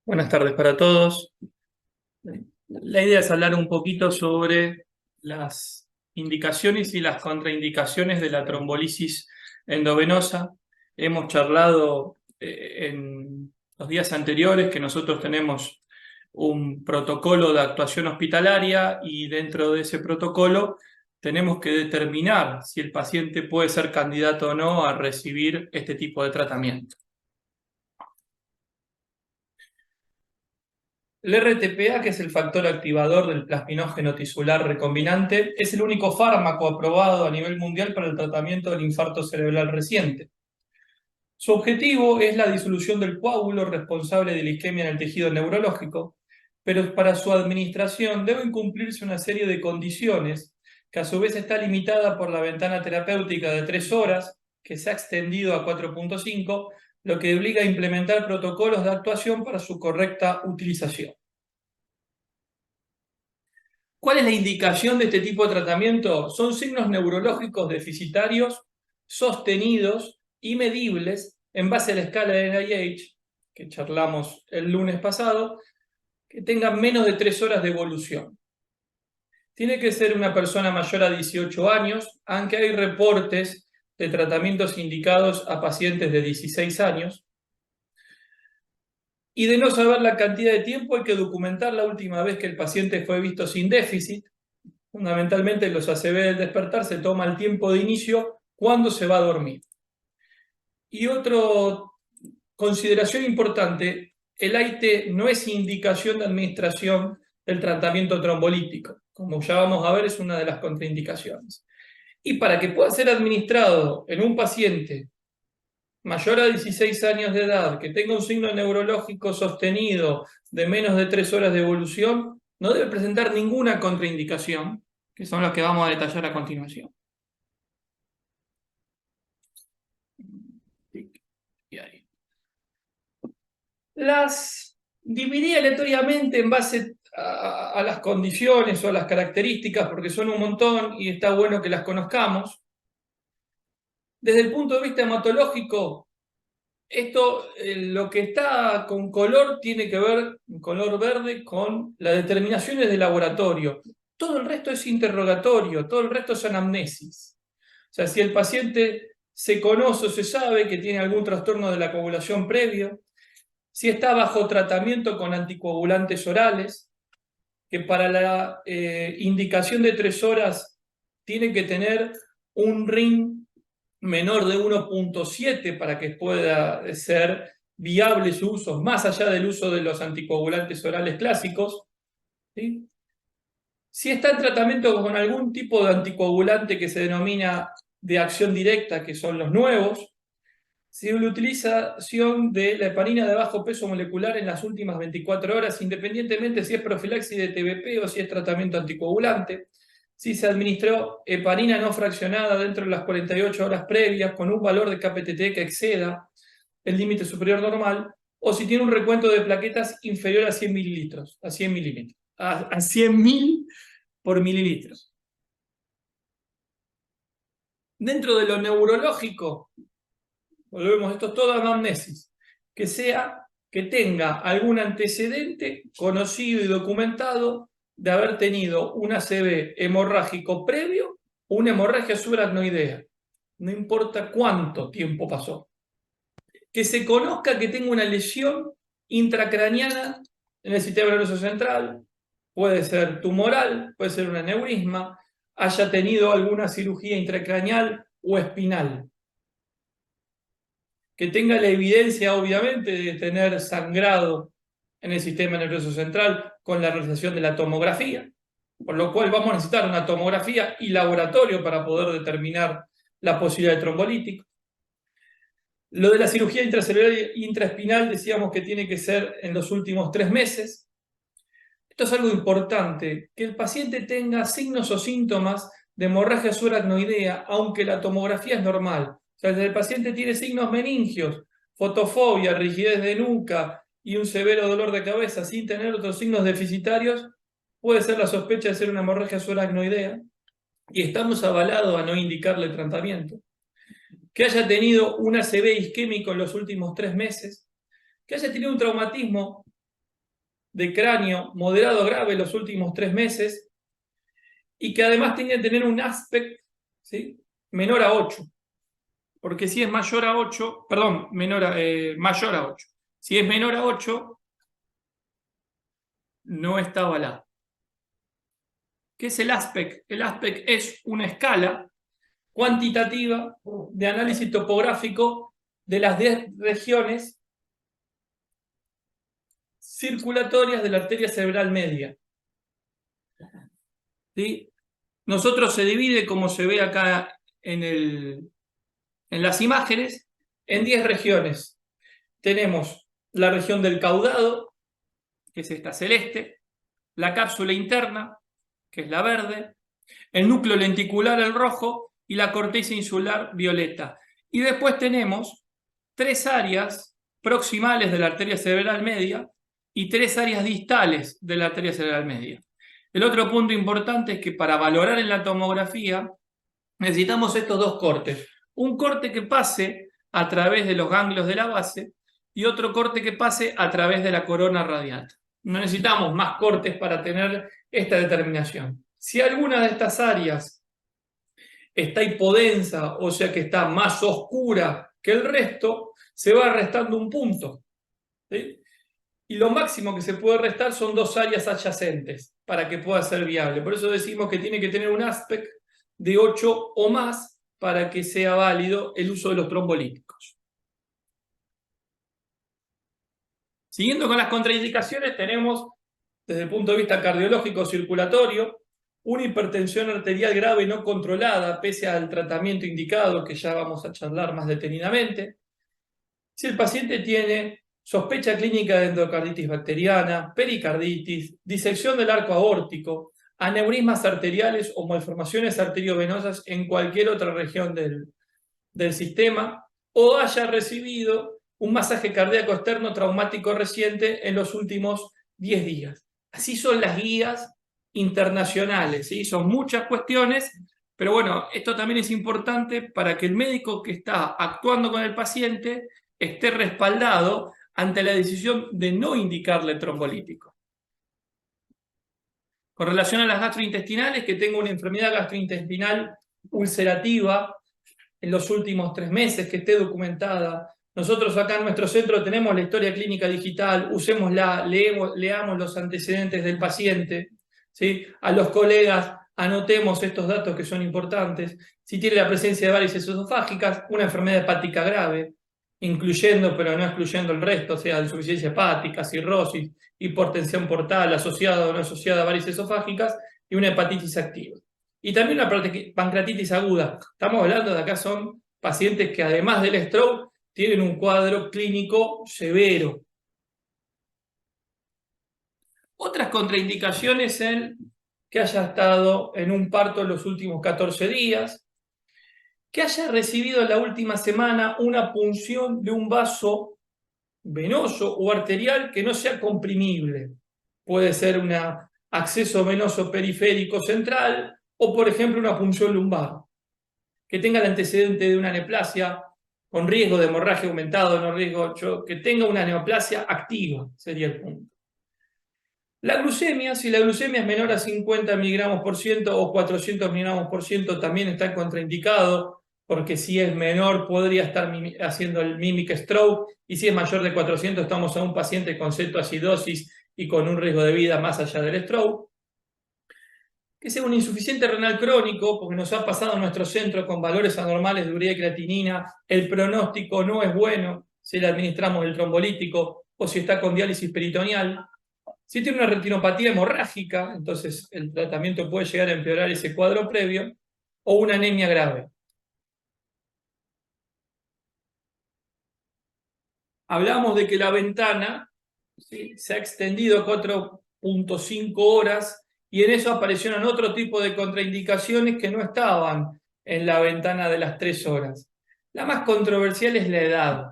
Buenas tardes para todos. La idea es hablar un poquito sobre las indicaciones y las contraindicaciones de la trombolisis endovenosa. Hemos charlado en los días anteriores que nosotros tenemos un protocolo de actuación hospitalaria y dentro de ese protocolo tenemos que determinar si el paciente puede ser candidato o no a recibir este tipo de tratamiento. El RTPA, que es el factor activador del plasminógeno tisular recombinante, es el único fármaco aprobado a nivel mundial para el tratamiento del infarto cerebral reciente. Su objetivo es la disolución del coágulo responsable de la isquemia en el tejido neurológico, pero para su administración deben cumplirse una serie de condiciones que a su vez está limitada por la ventana terapéutica de 3 horas, que se ha extendido a 4.5, lo que obliga a implementar protocolos de actuación para su correcta utilización. ¿Cuál es la indicación de este tipo de tratamiento? Son signos neurológicos deficitarios, sostenidos y medibles en base a la escala de NIH, que charlamos el lunes pasado, que tengan menos de 3 horas de evolución. Tiene que ser una persona mayor a 18 años, aunque hay reportes de tratamientos indicados a pacientes de 16 años. Y de no saber la cantidad de tiempo, hay que documentar la última vez que el paciente fue visto sin déficit. Fundamentalmente en los ACV del despertar se toma el tiempo de inicio cuando se va a dormir. Y otra consideración importante, el AIT no es indicación de administración del tratamiento trombolítico. Como ya vamos a ver, es una de las contraindicaciones. Y para que pueda ser administrado en un paciente mayor a 16 años de edad, que tenga un signo neurológico sostenido de menos de 3 horas de evolución, no debe presentar ninguna contraindicación, que son las que vamos a detallar a continuación. Y ahí. Las dividí aleatoriamente en base a las condiciones o a las características, porque son un montón y está bueno que las conozcamos. Desde el punto de vista hematológico, esto, lo que está con color tiene que ver, color verde, con las determinaciones de laboratorio. Todo el resto es interrogatorio, todo el resto es anamnesis. O sea, si el paciente se conoce o se sabe que tiene algún trastorno de la coagulación previo, si está bajo tratamiento con anticoagulantes orales, que para la indicación de 3 horas tiene que tener un ring menor de 1.7 para que pueda ser viable su uso, más allá del uso de los anticoagulantes orales clásicos. ¿Sí? Si está en tratamiento con algún tipo de anticoagulante que se denomina de acción directa, que son los nuevos, si la utilización de la heparina de bajo peso molecular en las últimas 24 horas, independientemente si es profilaxis de TBP o si es tratamiento anticoagulante, si se administró heparina no fraccionada dentro de las 48 horas previas con un valor de KPTT que exceda el límite superior normal, o si tiene un recuento de plaquetas inferior a 100 mililitros, a 100 mililitros, a 100.000 por mililitros. Dentro de lo neurológico, volvemos, esto es todo anamnesis, que tenga algún antecedente conocido y documentado de haber tenido un ACV hemorrágico previo o una hemorragia subaracnoidea. No importa cuánto tiempo pasó. Que se conozca que tenga una lesión intracraniana en el sistema nervioso central, puede ser tumoral, puede ser un aneurisma, haya tenido alguna cirugía intracraneal o espinal. Que tenga la evidencia, obviamente, de tener sangrado en el sistema nervioso central con la realización de la tomografía, por lo cual vamos a necesitar una tomografía y laboratorio para poder determinar la posibilidad de trombolítico. Lo de la cirugía intracelular e intraespinal decíamos que tiene que ser en los últimos 3 meses. Esto es algo importante, que el paciente tenga signos o síntomas de hemorragia subaracnoidea, aunque la tomografía es normal. O sea, si el paciente tiene signos meningios, fotofobia, rigidez de nuca y un severo dolor de cabeza sin tener otros signos deficitarios, puede ser la sospecha de ser una hemorragia subaracnoidea y estamos avalados a no indicarle tratamiento. Que haya tenido un ACV isquémico en los últimos 3 meses, que haya tenido un traumatismo de cráneo moderado grave los últimos 3 meses y que además tiene que tener un aspect, ¿sí?, menor a 8. Porque si es mayor a 8, perdón, mayor a 8. Si es menor a 8, no está avalado. ¿Qué es el aspect? El aspect es una escala cuantitativa de análisis topográfico de las 10 regiones circulatorias de la arteria cerebral media. ¿Sí? Nosotros se divide, como se ve acá en las imágenes, en 10 regiones. Tenemos la región del caudado, que es esta celeste, la cápsula interna, que es la verde, el núcleo lenticular, el rojo, y la corteza insular, violeta. Y después tenemos 3 áreas proximales de la arteria cerebral media y 3 áreas distales de la arteria cerebral media. El otro punto importante es que para valorar en la tomografía necesitamos estos 2 cortes. Un corte que pase a través de los ganglios de la base y otro corte que pase a través de la corona radiata. No necesitamos más cortes para tener esta determinación. Si alguna de estas áreas está hipodensa, o sea que está más oscura que el resto, se va restando un punto, ¿sí? Y lo máximo que se puede restar son 2 áreas adyacentes para que pueda ser viable. Por eso decimos que tiene que tener un aspect de 8 o más para que sea válido el uso de los trombolíticos. Siguiendo con las contraindicaciones, tenemos, desde el punto de vista cardiológico circulatorio, una hipertensión arterial grave no controlada, pese al tratamiento indicado, que ya vamos a charlar más detenidamente. Si el paciente tiene sospecha clínica de endocarditis bacteriana, pericarditis, disección del arco aórtico, aneurismas arteriales o malformaciones arteriovenosas en cualquier otra región del sistema, o haya recibido un masaje cardíaco externo traumático reciente en los últimos 10 días. Así son las guías internacionales, ¿sí? Son muchas cuestiones, pero bueno, esto también es importante para que el médico que está actuando con el paciente esté respaldado ante la decisión de no indicarle trombolítico. Con relación a las gastrointestinales, que tenga una enfermedad gastrointestinal ulcerativa en los últimos 3 meses, que esté documentada. Nosotros acá en nuestro centro tenemos la historia clínica digital, usémosla, leamos los antecedentes del paciente, ¿sí? A los colegas anotemos estos datos que son importantes. Si tiene la presencia de varices esofágicas, una enfermedad hepática grave, incluyendo pero no excluyendo el resto, o sea, insuficiencia hepática, cirrosis, hipertensión portal asociada o no asociada a varices esofágicas y una hepatitis activa. Y también una pancreatitis aguda. Estamos hablando de acá son pacientes que además del stroke tienen un cuadro clínico severo. Otras contraindicaciones en que haya estado en un parto en los últimos 14 días, que haya recibido en la última semana una punción de un vaso venoso o arterial que no sea comprimible. Puede ser un acceso venoso periférico central o, por ejemplo, una punción lumbar. Que tenga el antecedente de una neoplasia con riesgo de hemorragia aumentado, no riesgo, que tenga una neoplasia activa, sería el punto. La glucemia, si la glucemia es menor a 50 miligramos por ciento o 400 miligramos por ciento, también está contraindicado, porque si es menor podría estar haciendo el mimic stroke, y si es mayor de 400 estamos a un paciente con cetoacidosis y con un riesgo de vida más allá del stroke. Que sea un insuficiente renal crónico, porque nos ha pasado en nuestro centro con valores anormales de urea y creatinina, el pronóstico no es bueno si le administramos el trombolítico o si está con diálisis peritoneal. Si tiene una retinopatía hemorrágica, entonces el tratamiento puede llegar a empeorar ese cuadro previo, o una anemia grave. Hablamos de que la ventana, ¿sí?, se ha extendido 4.5 horas y en eso aparecieron otro tipo de contraindicaciones que no estaban en la ventana de las 3 horas. La más controversial es la edad,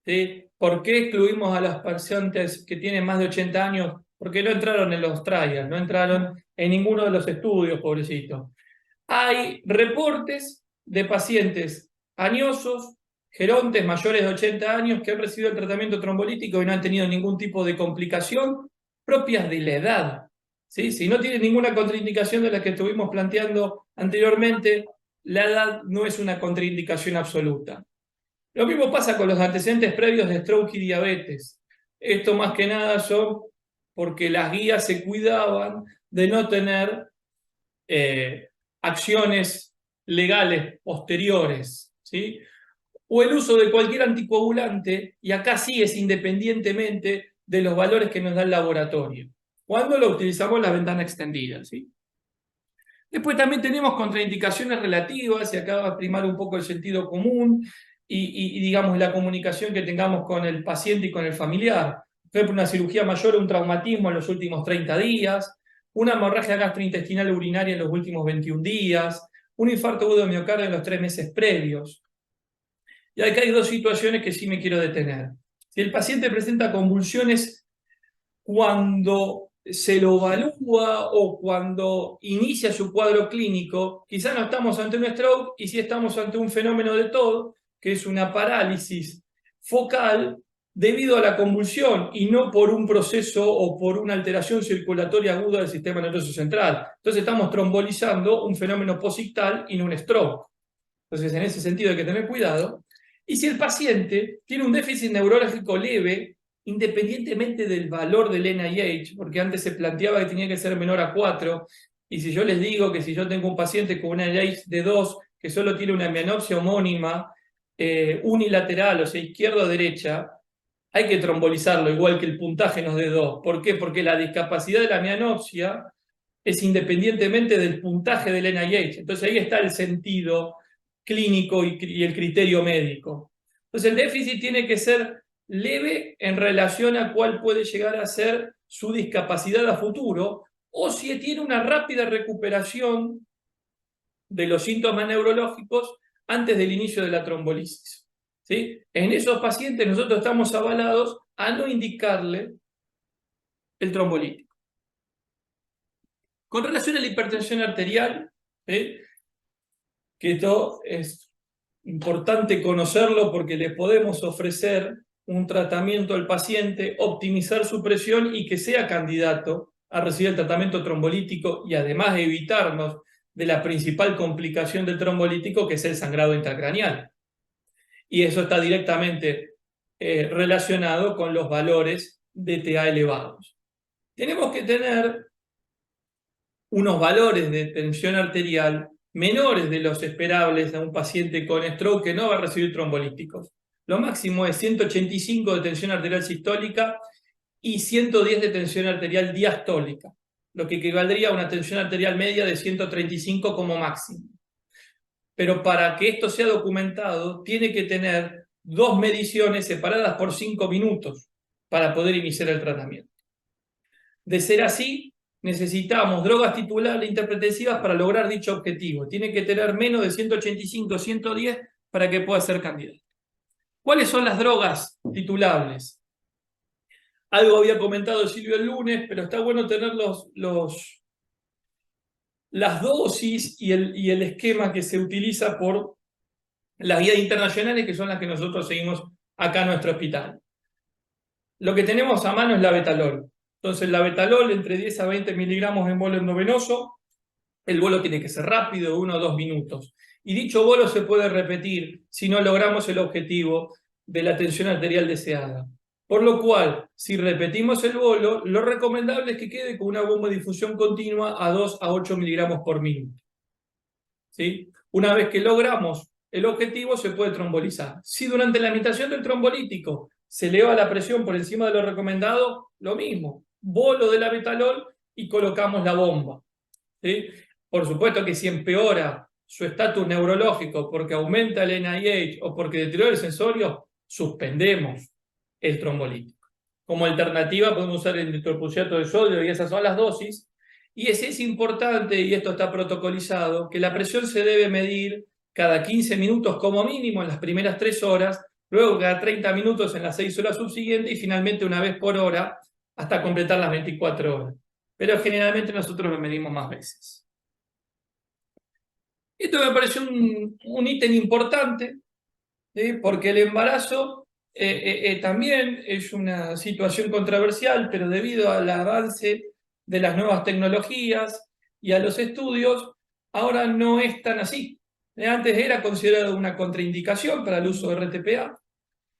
¿sí? ¿Por qué excluimos a los pacientes que tienen más de 80 años? Porque no entraron en los trials, no entraron en ninguno de los estudios, pobrecito. Hay reportes de pacientes añosos, gerontes mayores de 80 años que han recibido el tratamiento trombolítico y no han tenido ningún tipo de complicación propias de la edad. ¿Sí? Si no tiene ninguna contraindicación de la que estuvimos planteando anteriormente, la edad no es una contraindicación absoluta. Lo mismo pasa con los antecedentes previos de stroke y diabetes. Esto más que nada son porque las guías se cuidaban de no tener acciones legales posteriores, ¿sí? O el uso de cualquier anticoagulante, y acá sí es independientemente de los valores que nos da el laboratorio, cuando lo utilizamos la ventana extendida, ¿sí? Después también tenemos contraindicaciones relativas, y acá va a primar un poco el sentido común y digamos la comunicación que tengamos con el paciente y con el familiar. Por ejemplo, una cirugía mayor o un traumatismo en los últimos 30 días, una hemorragia gastrointestinal urinaria en los últimos 21 días, un infarto agudo de miocardio en los 3 meses previos. Y acá hay dos situaciones que sí me quiero detener. Si el paciente presenta convulsiones cuando se lo evalúa o cuando inicia su cuadro clínico, quizás no estamos ante un stroke y sí estamos ante un fenómeno de TOD, que es una parálisis focal debido a la convulsión y no por un proceso o por una alteración circulatoria aguda del sistema nervioso central. Entonces estamos trombolizando un fenómeno posictal y no un stroke. Entonces en ese sentido hay que tener cuidado. Y si el paciente tiene un déficit neurológico leve, independientemente del valor del NIH, porque antes se planteaba que tenía que ser menor a 4, y si yo les digo que si yo tengo un paciente con un NIH de 2, que solo tiene una mianopsia homónima unilateral, o sea, izquierda o derecha, hay que trombolizarlo, igual que el puntaje nos dé 2. ¿Por qué? Porque la discapacidad de la mianopsia es independientemente del puntaje del NIH. Entonces ahí está el sentido clínico y el criterio médico. Entonces el déficit tiene que ser leve en relación a cuál puede llegar a ser su discapacidad a futuro, o si tiene una rápida recuperación de los síntomas neurológicos antes del inicio de la trombolisis. ¿Sí? En esos pacientes nosotros estamos avalados a no indicarle el trombolítico. Con relación a la hipertensión arterial, que esto es importante conocerlo porque le podemos ofrecer un tratamiento al paciente, optimizar su presión y que sea candidato a recibir el tratamiento trombolítico y además evitarnos de la principal complicación del trombolítico, que es el sangrado intracraneal. Y eso está directamente relacionado con los valores de TA elevados. Tenemos que tener unos valores de tensión arterial menores de los esperables de un paciente con stroke que no va a recibir trombolíticos. Lo máximo es 185 de tensión arterial sistólica y 110 de tensión arterial diastólica, lo que equivaldría a una tensión arterial media de 135 como máximo. Pero para que esto sea documentado, tiene que tener 2 mediciones separadas por 5 minutos para poder iniciar el tratamiento. De ser así, necesitamos drogas titulares interpretativas para lograr dicho objetivo. Tiene que tener menos de 185, 110 para que pueda ser candidato. ¿Cuáles son las drogas titulables? Algo había comentado Silvio el lunes, pero está bueno tener las dosis y el esquema que se utiliza por las guías internacionales, que son las que nosotros seguimos acá en nuestro hospital. Lo que tenemos a mano es la betalol. Entonces, la betalol entre 10 a 20 miligramos en bolo endovenoso. El bolo tiene que ser rápido, de 1 o 2 minutos. Y dicho bolo se puede repetir si no logramos el objetivo de la tensión arterial deseada. Por lo cual, si repetimos el bolo, lo recomendable es que quede con una bomba de difusión continua a 2 a 8 miligramos por minuto. ¿Sí? Una vez que logramos el objetivo, se puede trombolizar. Si durante la administración del trombolítico se eleva la presión por encima de lo recomendado, lo mismo. Bolo de la betalol y colocamos la bomba. ¿Sí? Por supuesto que si empeora su estatus neurológico porque aumenta el NIH o porque deteriora el sensorio, suspendemos el trombolítico. Como alternativa podemos usar el nitroprusiato de sodio y esas son las dosis. Y es importante, y esto está protocolizado, que la presión se debe medir cada 15 minutos como mínimo en las primeras 3 horas, luego cada 30 minutos en las 6 horas subsiguientes y finalmente una vez por hora hasta completar las 24 horas. Pero generalmente nosotros lo medimos más veces. Esto me pareció un ítem importante, ¿sí? Porque el embarazo también es una situación controversial, pero debido al avance de las nuevas tecnologías y a los estudios, ahora no es tan así. Antes era considerado una contraindicación para el uso de RTPA,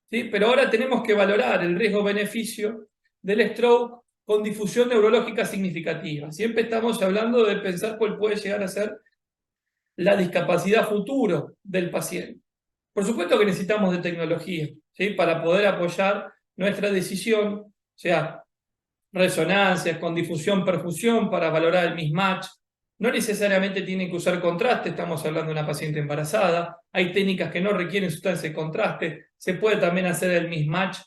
¿sí? Pero ahora tenemos que valorar el riesgo-beneficio del stroke con difusión neurológica significativa. Siempre estamos hablando de pensar cuál puede llegar a ser la discapacidad futuro del paciente. Por supuesto que necesitamos de tecnología, ¿sí? Para poder apoyar nuestra decisión, o sea, resonancias con difusión-perfusión para valorar el mismatch. No necesariamente tienen que usar contraste, estamos hablando de una paciente embarazada. Hay técnicas que no requieren sustancia de contraste. Se puede también hacer el mismatch,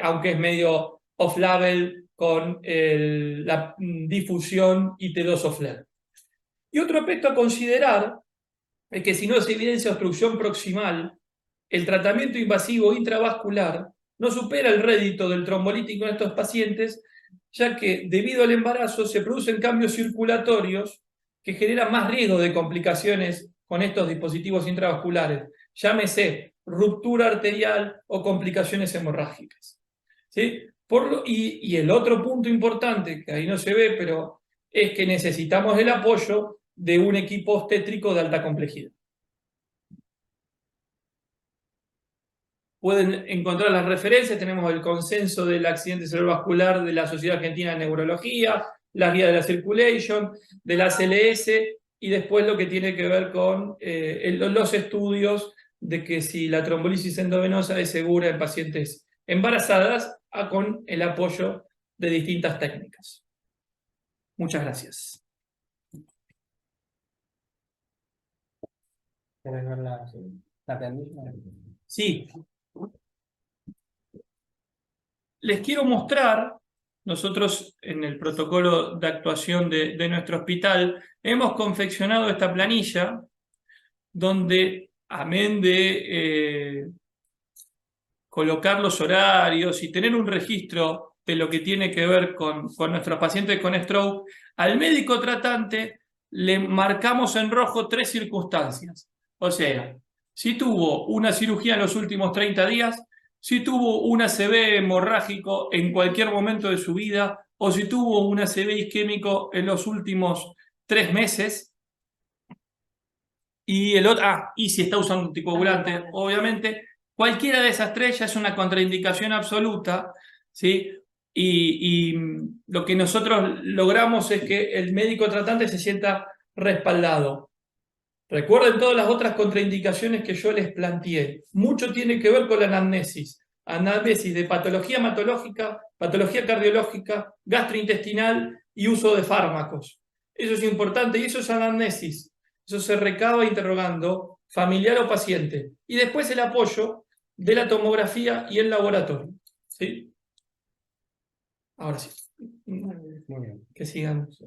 aunque es medio off-label con la difusión IT2-OFLAIR. Y otro aspecto a considerar es que si no se evidencia obstrucción proximal, el tratamiento invasivo intravascular no supera el rédito del trombolítico en estos pacientes, ya que debido al embarazo se producen cambios circulatorios que generan más riesgo de complicaciones con estos dispositivos intravasculares, llámese ruptura arterial o complicaciones hemorrágicas. ¿Sí? Y el otro punto importante, que ahí no se ve, pero es que necesitamos el apoyo de un equipo obstétrico de alta complejidad. Pueden encontrar las referencias, tenemos el consenso del accidente cerebrovascular de la Sociedad Argentina de Neurología, la guía de la Circulation, de la CLS, y después lo que tiene que ver con los estudios de que si la trombolisis endovenosa es segura en pacientes embarazadas, con el apoyo de distintas técnicas. Muchas gracias. ¿Quieres ver la película? Sí. Les quiero mostrar, nosotros en el protocolo de actuación de nuestro hospital hemos confeccionado esta planilla donde, amén de colocar los horarios y tener un registro de lo que tiene que ver con nuestros pacientes con stroke, al médico tratante le marcamos en rojo 3 circunstancias. O sea, si tuvo una cirugía en los últimos 30 días, si tuvo un ACV hemorrágico en cualquier momento de su vida, o si tuvo un ACV isquémico en los últimos 3 meses, y el otro, y si está usando anticoagulante, obviamente, cualquiera de esas 3 ya es una contraindicación absoluta, ¿sí? Y lo que nosotros logramos es que el médico tratante se sienta respaldado. Recuerden todas las otras contraindicaciones que yo les planteé. Mucho tiene que ver con la anamnesis. Anamnesis de patología hematológica, patología cardiológica, gastrointestinal y uso de fármacos. Eso es importante y eso es anamnesis. Eso se recaba interrogando familiar o paciente. Y después el apoyo de la tomografía y el laboratorio. ¿Sí? Ahora sí. Muy bien. Que sigamos.